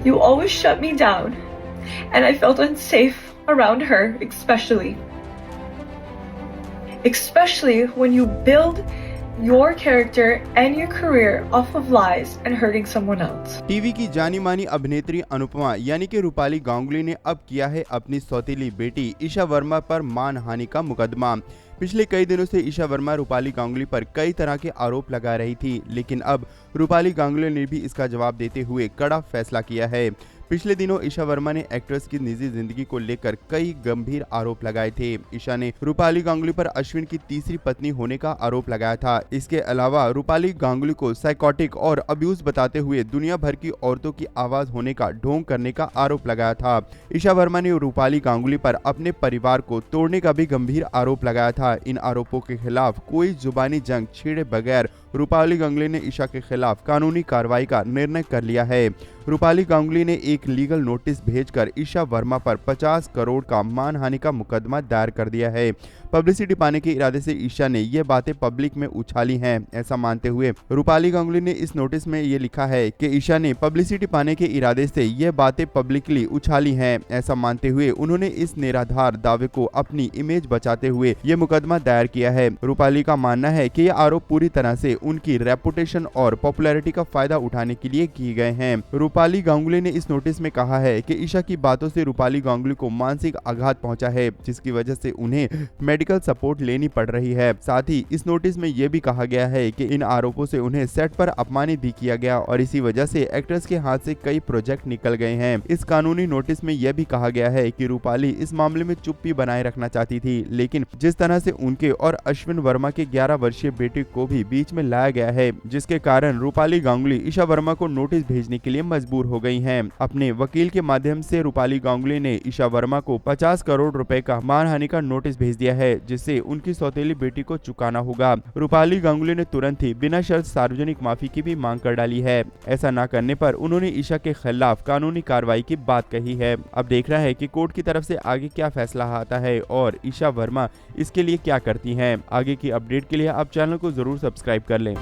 You always shut me down, and I felt unsafe around her, especially when you build your character and your career off of lies and hurting someone else. TV की जानी मानी अभिनेत्री अनुपमा यानी कि रूपाली गांगुली ने अब किया है अपनी सौतेली बेटी ईशा वर्मा पर मानहानि का मुकदमा। पिछले कई दिनों से ईशा वर्मा रूपाली गांगुली पर कई तरह के आरोप लगा रही थी, लेकिन अब रूपाली गांगुली ने भी इसका जवाब देते हुए कड़ा फैसला किया है। पिछले दिनों ईशा वर्मा ने एक्ट्रेस की निजी जिंदगी को लेकर कई गंभीर आरोप लगाए थे। ईशा ने रूपाली गांगुली पर अश्विन की तीसरी पत्नी होने का आरोप लगाया था। इसके अलावा रूपाली गांगुली को साइकोटिक और अब्यूज बताते हुए दुनिया भर की औरतों की आवाज होने का ढोंग करने का आरोप लगाया था। ईशा वर्मा ने रूपाली गांगुली पर अपने परिवार को तोड़ने का भी गंभीर आरोप लगाया था। इन आरोपों के खिलाफ कोई जुबानी जंग छेड़े बगैर रूपाली गांगुली ने ईशा के खिलाफ कानूनी कार्रवाई का निर्णय कर लिया है। रूपाली गांगुली ने एक लीगल नोटिस भेजकर ईशा वर्मा पर 50 करोड़ का मानहानि का मुकदमा दायर कर दिया है। पब्लिसिटी पाने के इरादे से ईशा ने ये बातें पब्लिक में उछाली हैं, ऐसा मानते हुए रूपाली गांगुली ने इस नोटिस में ये लिखा है कि ईशा ने पब्लिसिटी पाने के इरादे से ये बातें पब्लिकली उछाली हैं। ऐसा मानते हुए उन्होंने इस निराधार दावे को अपनी इमेज बचाते हुए ये मुकदमा दायर किया है। रूपाली का मानना है कि ये आरोप पूरी तरह से उनकी रेपुटेशन और पॉपुलैरिटी का फायदा उठाने के लिए किए गए हैं। रूपाली गांगुली ने इस नोटिस में कहा है कि ईशा की बातों से रूपाली गांगुली को मानसिक आघात पहुंचा है, जिसकी वजह से उन्हें मेडिकल सपोर्ट लेनी पड़ रही है। साथ ही इस नोटिस में यह भी कहा गया है कि इन आरोपों से उन्हें सेट पर अपमानित भी किया गया और इसी वजह से एक्ट्रेस के हाथ से कई प्रोजेक्ट निकल गए हैं। इस कानूनी नोटिस में यह भी कहा गया है कि रूपाली इस मामले में चुप्पी बनाए रखना चाहती थी, लेकिन जिस तरह से उनके और अश्विन वर्मा के 11 वर्षीय बेटे को भी बीच में लाया गया है, जिसके कारण रूपाली गांगुली ईशा वर्मा को नोटिस भेजने के लिए मजबूर हो गई हैं। अपने वकील के माध्यम से रूपाली गांगुली ने ईशा वर्मा को 50 करोड़ रुपए का मानहानि का नोटिस भेज दिया है, जिससे उनकी सौतेली बेटी को चुकाना होगा। रूपाली गांगुली ने तुरंत ही बिना शर्त सार्वजनिक माफी की भी मांग कर डाली है। ऐसा न करने पर उन्होंने ईशा के खिलाफ कानूनी कार्रवाई की बात कही है। अब देखना है कि कोर्ट की तरफ से आगे क्या फैसला आता है और ईशा वर्मा इसके लिए क्या करती हैं। आगे की अपडेट के लिए आप चैनल को जरूर सब्सक्राइब कर लें।